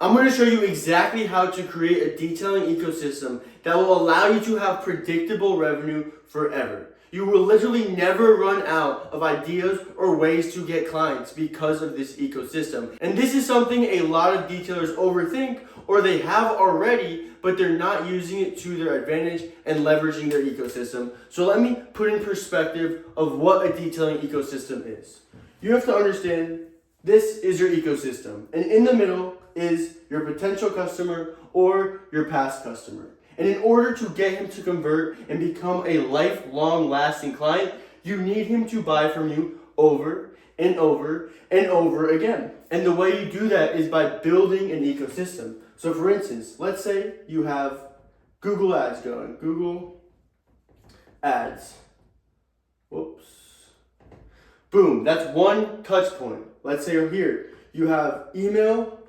I'm going to show you exactly how to create a detailing ecosystem that will allow you to have predictable revenue forever. You will literally never run out of ideas or ways to get clients because of this ecosystem. And this is something a lot of detailers overthink, or they have already, but they're not using it to their advantage and leveraging their ecosystem. So let me put in perspective of what a detailing ecosystem is. You have to understand this is your ecosystem, and in the middle is your potential customer or your past customer. And in order to get him to convert and become a lifelong lasting client, you need him to buy from you over and over and over again. And the way you do that is by building an ecosystem. So for instance, let's say you have Google Ads going. Google Ads. Whoops. Boom, that's one touch point. Let's say here, you have email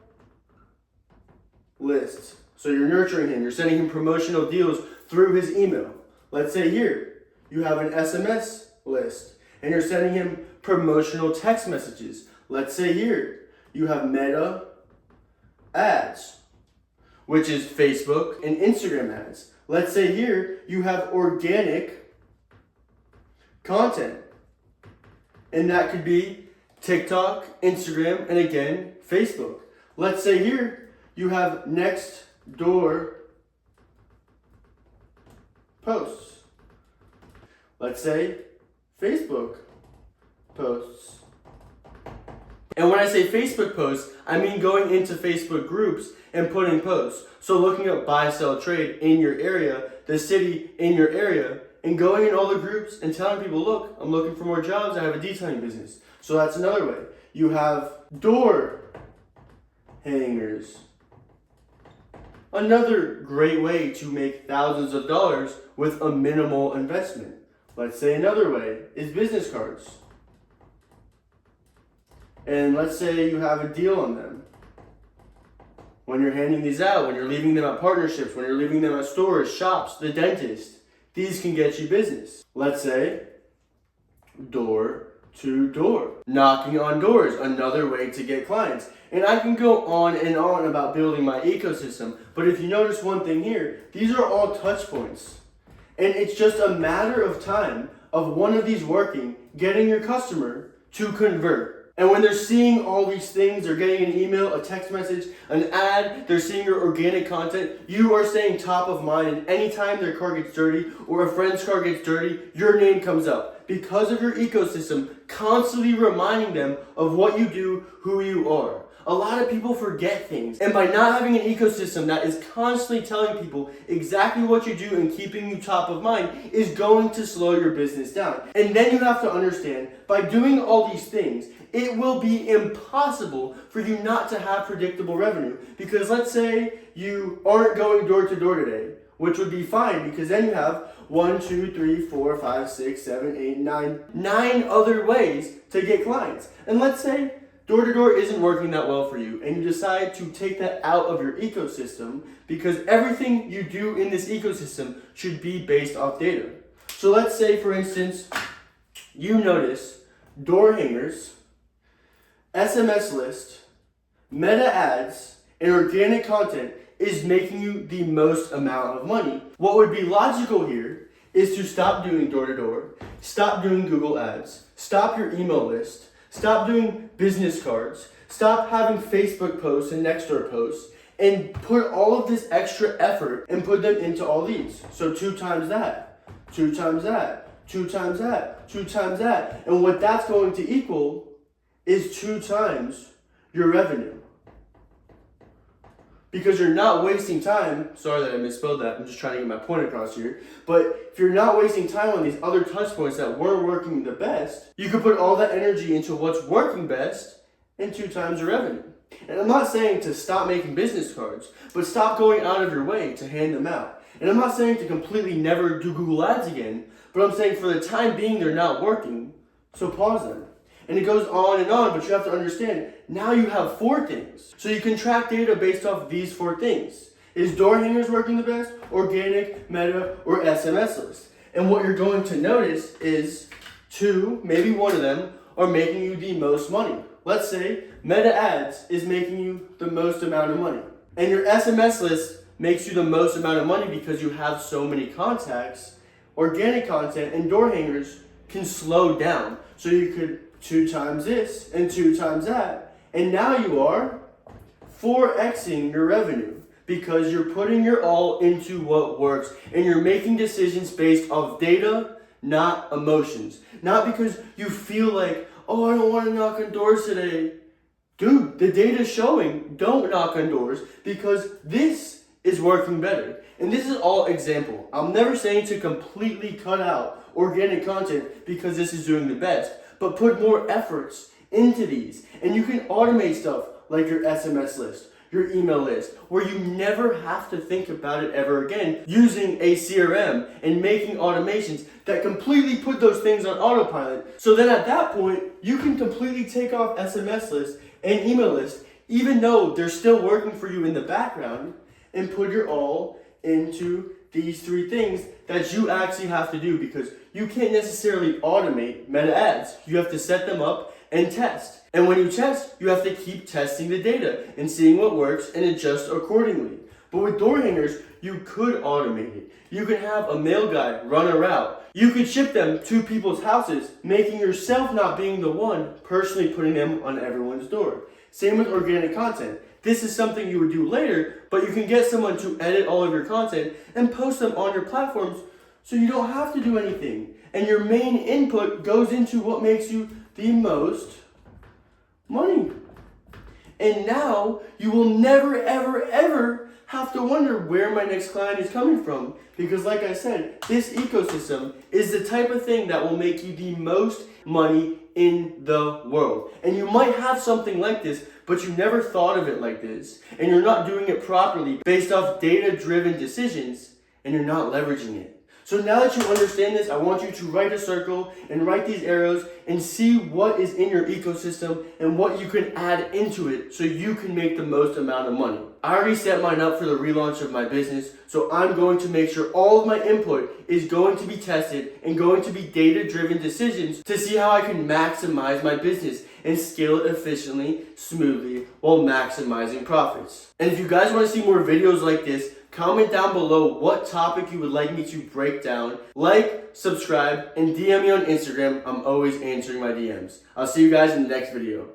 lists. So you're nurturing him, you're sending him promotional deals through his email. Let's say here, you have an SMS list and you're sending him promotional text messages. Let's say here, you have Meta ads, which is Facebook and Instagram ads. Let's say here, you have organic content. And that could be TikTok, Instagram, and again, Facebook. Let's say here, you have Nextdoor posts. Let's say Facebook posts. And when I say Facebook posts, I mean going into Facebook groups and putting posts. So looking up buy, sell, trade in your area, the city in your area, and going in all the groups and telling people, look, I'm looking for more jobs, I have a detailing business. So that's another way. You have door hangers. Another great way to make thousands of dollars with a minimal investment. Let's say another way is business cards. And let's say you have a deal on them. When you're handing these out, when you're leaving them at partnerships, when you're leaving them at stores, shops, the dentist, these can get you business. Let's say door to door. Knocking on doors, another way to get clients. And I can go on and on about building my ecosystem, but if you notice one thing here, these are all touch points. And it's just a matter of time of one of these working, getting your customer to convert. And when they're seeing all these things, they're getting an email, a text message, an ad, they're seeing your organic content, you are staying top of mind, and anytime their car gets dirty or a friend's car gets dirty, your name comes up because of your ecosystem constantly reminding them of what you do, who you are. A lot of people forget things, and by not having an ecosystem that is constantly telling people exactly what you do and keeping you top of mind is going to slow your business down. And then you have to understand, by doing all these things, it will be impossible for you not to have predictable revenue. Because let's say you aren't going door to door today, which would be fine because then you have 1, 2, 3, 4, 5, 6, 7, 8, 9 other ways to get clients. And let's say door to door isn't working that well for you and you decide to take that out of your ecosystem because everything you do in this ecosystem should be based off data. So let's say, for instance, you notice door hangers, SMS list, meta ads, and organic content is making you the most amount of money. What would be logical here is to stop doing door to door, stop doing Google ads, stop your email list, stop doing business cards, stop having Facebook posts and Nextdoor posts, and put all of this extra effort and put them into all these. So 2 times that, 2 times that, 2 times that, 2 times that. And what that's going to equal is 2 times your revenue. Because you're not wasting time. Sorry that I misspelled that. I'm just trying to get my point across here. But if you're not wasting time on these other touch points that weren't working the best, you could put all that energy into what's working best and 2 times your revenue. And I'm not saying to stop making business cards, but stop going out of your way to hand them out. And I'm not saying to completely never do Google Ads again, but I'm saying for the time being they're not working, so pause them. And it goes on, but you have to understand, now you have 4 things. So you can track data based off these 4 things. Is door hangers working the best? Organic, meta, or SMS list? And what you're going to notice is 2, maybe 1 of them, are making you the most money. Let's say Meta ads is making you the most amount of money. And your SMS list makes you the most amount of money because you have so many contacts. Organic content and door hangers can slow down. So you could 2 times this and 2 times that. And now you are 4xing your revenue because you're putting your all into what works and you're making decisions based off data, not emotions. Not because you feel like, oh, I don't want to knock on doors today. Dude, the data's showing don't knock on doors because this is working better. And this is all example. I'm never saying to completely cut out organic content because this is doing the best, but put more efforts into these. And you can automate stuff like your SMS list, your email list, where you never have to think about it ever again, using a CRM and making automations that completely put those things on autopilot. So then at that point, you can completely take off SMS list and email list, even though they're still working for you in the background, and put your all into these 3 things that you actually have to do, because you can't necessarily automate meta ads. You have to set them up and test. And when you test, you have to keep testing the data and seeing what works and adjust accordingly. But with door hangers, you could automate it. You can have a mail guy run a route. You could ship them to people's houses, making yourself not being the one personally putting them on everyone's door. Same with organic content. This is something you would do later, but you can get someone to edit all of your content and post them on your platforms so you don't have to do anything. And your main input goes into what makes you the most money. And now you will never, ever, ever have to wonder where my next client is coming from. Because like I said, this ecosystem is the type of thing that will make you the most money in the world. And you might have something like this, but you never thought of it like this. And you're not doing it properly based off data-driven decisions, and you're not leveraging it. So now that you understand this, I want you to write a circle and write these arrows and see what is in your ecosystem and what you can add into it so you can make the most amount of money. I already set mine up for the relaunch of my business, so I'm going to make sure all of my input is going to be tested and going to be data-driven decisions to see how I can maximize my business and scale it efficiently, smoothly, while maximizing profits. And if you guys want to see more videos like this, comment down below what topic you would like me to break down. Like, subscribe, and DM me on Instagram. I'm always answering my DMs. I'll see you guys in the next video.